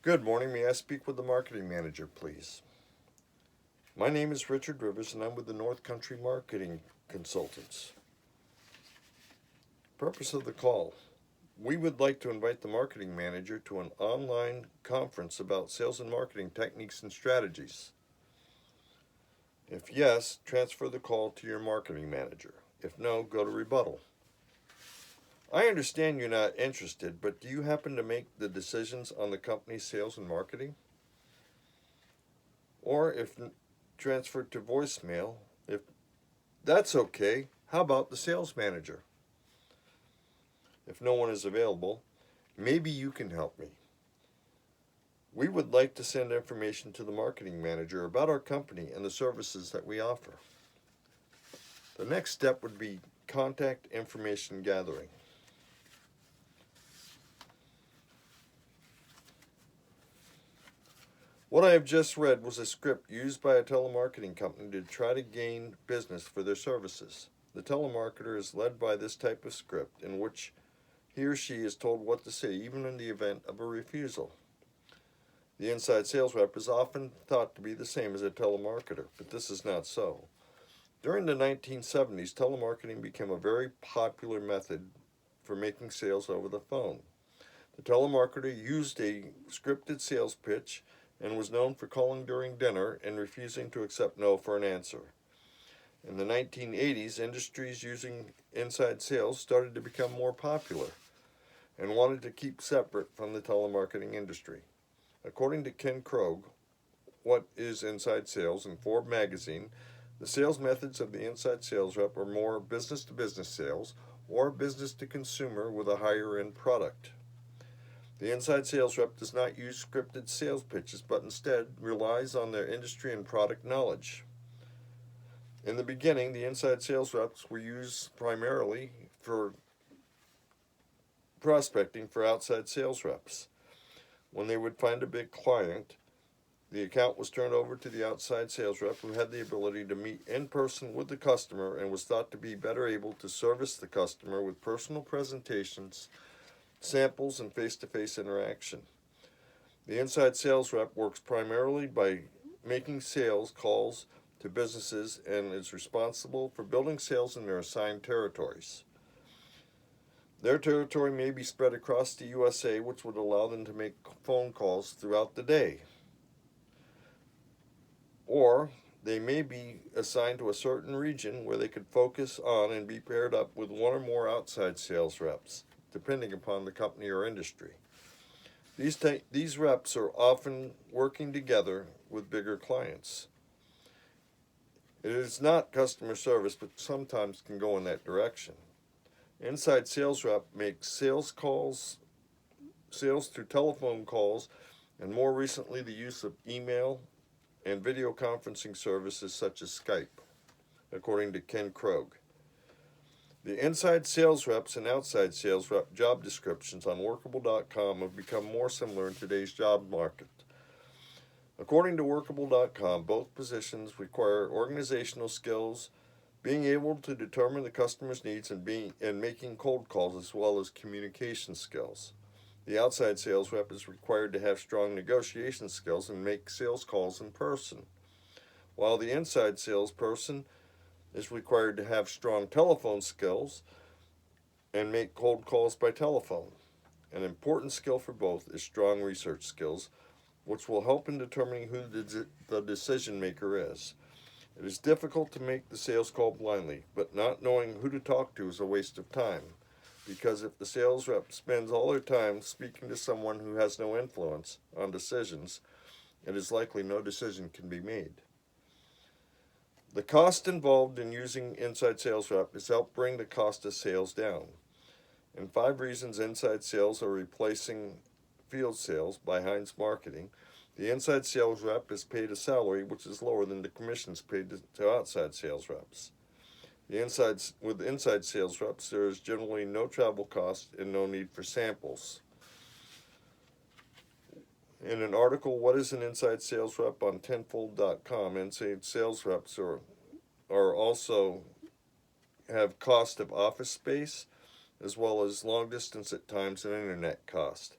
Good morning. May I speak with the marketing manager, please? My name is Richard Rivers, and I'm with the North Country Marketing Consultants. Purpose of the call. We would like to invite the marketing manager to an online conference about sales and marketing techniques and strategies. If yes, transfer the call to your marketing manager. If no, go to rebuttal. I understand you're not interested, but do you happen to make the decisions on the company's sales and marketing? Or if transferred to voicemail, if that's okay, how about the sales manager? If no one is available, maybe you can help me. We would like to send information to the marketing manager about our company and the services that we offer. The next step would be contact information gathering. What I have just read was a script used by a telemarketing company to try to gain business for their services. The telemarketer is led by this type of script in which he or she is told what to say even in the event of a refusal. The inside sales rep is often thought to be the same as a telemarketer, but this is not so. During the 1970s, telemarketing became a very popular method for making sales over the phone. The telemarketer used a scripted sales pitch and was known for calling during dinner and refusing to accept no for an answer. In the 1980s, industries using inside sales started to become more popular and wanted to keep separate from the telemarketing industry. According to Ken Krogh, What is Inside Sales in Forbes magazine, the sales methods of the inside sales rep are more business to business sales or business to consumer with a higher end product. The inside sales rep does not use scripted sales pitches, but instead relies on their industry and product knowledge. In the beginning, the inside sales reps were used primarily for prospecting for outside sales reps. When they would find a big client, the account was turned over to the outside sales rep who had the ability to meet in person with the customer and was thought to be better able to service the customer with personal presentations, samples, and face to face interaction. The inside sales rep works primarily by making sales calls to businesses and is responsible for building sales in their assigned territories. Their territory may be spread across the USA, which would allow them to make phone calls throughout the day. Or they may be assigned to a certain region where they could focus on and be paired up with one or more outside sales reps, depending upon the company or industry. These reps are often working together with bigger clients. It is not customer service, but sometimes can go in that direction. Inside sales rep makes sales calls, sales through telephone calls, and more recently the use of email and video conferencing services such as Skype, according to Ken Krogh. The inside sales reps and outside sales rep job descriptions on Workable.com have become more similar in today's job market. According to Workable.com, both positions require organizational skills, being able to determine the customer's needs, and making cold calls, as well as communication skills. The outside sales rep is required to have strong negotiation skills and make sales calls in person, while the inside salesperson is required to have strong telephone skills and make cold calls by telephone. An important skill for both is strong research skills, which will help in determining who the decision maker is. It is difficult to make the sales call blindly, but not knowing who to talk to is a waste of time, because if the sales rep spends all their time speaking to someone who has no influence on decisions, it is likely no decision can be made. The cost involved in using inside sales rep is help bring the cost of sales down. And 5 reasons inside sales are replacing field sales by Heinz Marketing. The inside sales rep is paid a salary which is lower than the commissions paid to outside sales reps. With inside sales reps, there is generally no travel cost and no need for samples. In an article, What is an Inside Sales Rep on Tenfold.com, inside sales reps are also have cost of office space as well as long distance at times and internet cost.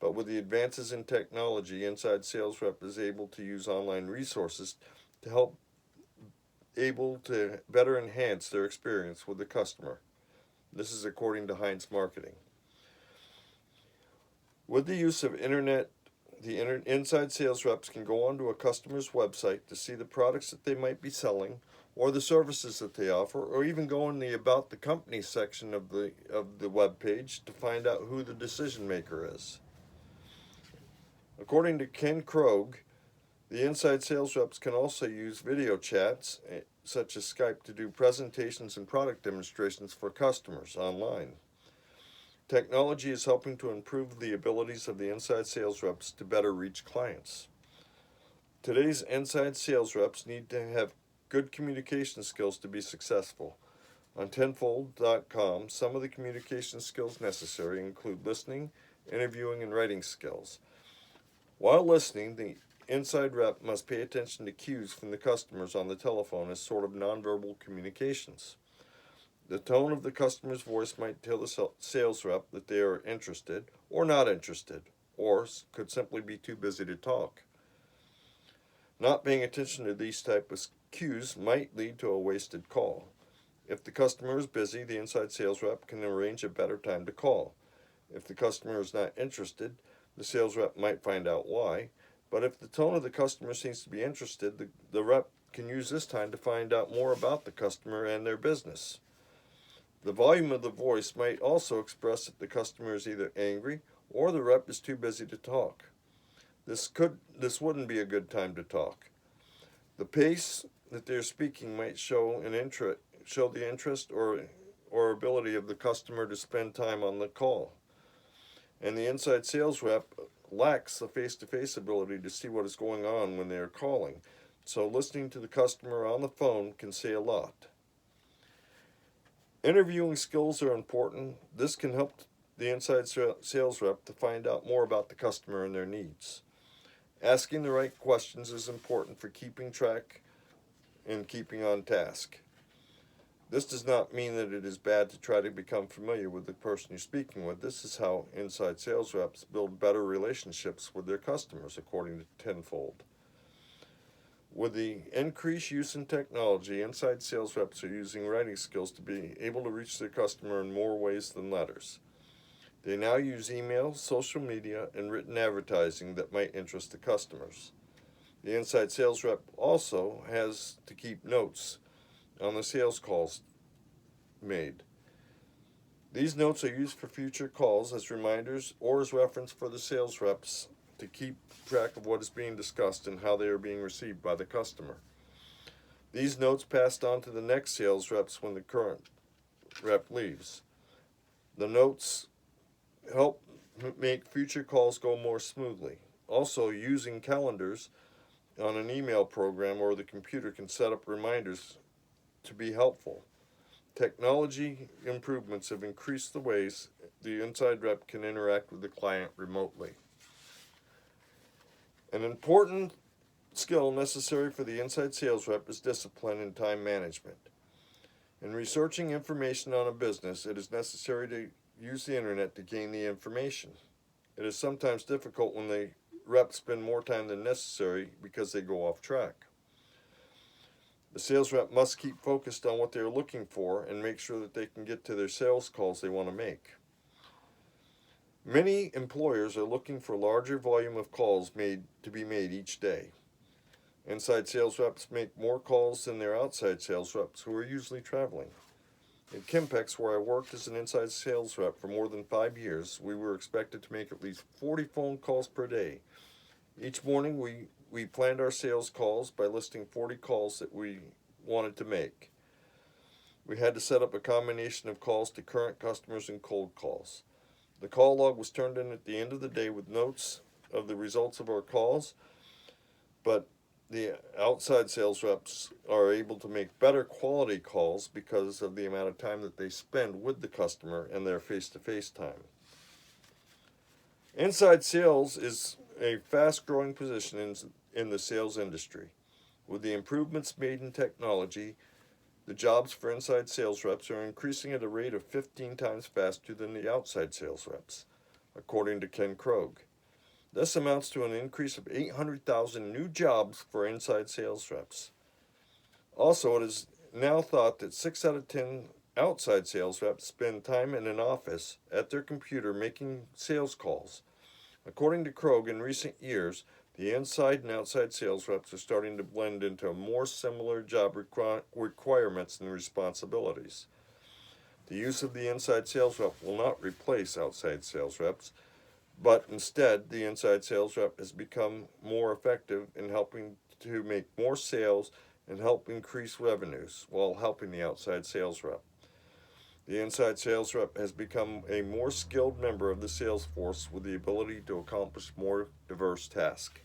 but with the advances in technology, inside sales rep is able to use online resources to help able to better enhance their experience with the customer. This is according to Heinz Marketing. With the use of internet, inside sales reps can go onto a customer's website to see the products that they might be selling or the services that they offer, or even go in the About the Company section of the web page to find out who the decision maker is. According to Ken Krogh, the inside sales reps can also use video chats, such as Skype, to do presentations and product demonstrations for customers online. Technology is helping to improve the abilities of the inside sales reps to better reach clients. Today's inside sales reps need to have good communication skills to be successful. On Tenfold.com, some of the communication skills necessary include listening, interviewing, and writing skills. While listening, the inside rep must pay attention to cues from the customers on the telephone as sort of nonverbal communications. The tone of the customer's voice might tell the sales rep that they are interested or not interested, or could simply be too busy to talk. Not paying attention to these type of cues might lead to a wasted call. If the customer is busy, the inside sales rep can arrange a better time to call. If the customer is not interested, the sales rep might find out why, but if the tone of the customer seems to be interested, the rep can use this time to find out more about the customer and their business. The volume of the voice might also express that the customer is either angry or the rep is too busy to talk. This wouldn't be a good time to talk. The pace that they're speaking might show the interest or ability of the customer to spend time on the call. And the inside sales rep lacks the face-to-face ability to see what is going on when they are calling. So listening to the customer on the phone can say a lot. Interviewing skills are important. This can help the inside sales rep to find out more about the customer and their needs. Asking the right questions is important for keeping track and keeping on task. This does not mean that it is bad to try to become familiar with the person you're speaking with. This is how inside sales reps build better relationships with their customers, according to Tenfold. With the increased use in technology, inside sales reps are using writing skills to be able to reach their customer in more ways than letters. They now use email, social media, and written advertising that might interest the customers. The inside sales rep also has to keep notes on the sales calls made. These notes are used for future calls as reminders or as reference for the sales reps to keep track of what is being discussed and how they are being received by the customer. These notes passed on to the next sales reps when the current rep leaves. The notes help make future calls go more smoothly. Also, using calendars on an email program or the computer can set up reminders to be helpful. Technology improvements have increased the ways the inside rep can interact with the client remotely. An important skill necessary for the inside sales rep is discipline and time management. In researching information on a business, it is necessary to use the internet to gain the information. It is sometimes difficult when the reps spend more time than necessary because they go off track. The sales rep must keep focused on what they are looking for and make sure that they can get to their sales calls they want to make. Many employers are looking for larger volume of calls to be made each day. Inside sales reps make more calls than their outside sales reps, who are usually traveling. At Kimpex, where I worked as an inside sales rep for more than 5 years, we were expected to make at least 40 phone calls per day. Each morning we planned our sales calls by listing 40 calls that we wanted to make. We had to set up a combination of calls to current customers and cold calls. The call log was turned in at the end of the day with notes of the results of our calls, but the outside sales reps are able to make better quality calls because of the amount of time that they spend with the customer and their face-to-face time. Inside sales is a fast-growing position in the sales industry. With the improvements made in technology, the jobs for inside sales reps are increasing at a rate of 15 times faster than the outside sales reps, according to Ken Krogh. This amounts to an increase of 800,000 new jobs for inside sales reps. Also, it is now thought that 6 out of 10 outside sales reps spend time in an office at their computer making sales calls. According to Krogh, in recent years, the inside and outside sales reps are starting to blend into more similar job requirements and responsibilities. The use of the inside sales rep will not replace outside sales reps, but instead, the inside sales rep has become more effective in helping to make more sales and help increase revenues while helping the outside sales rep. The inside sales rep has become a more skilled member of the sales force with the ability to accomplish more diverse tasks.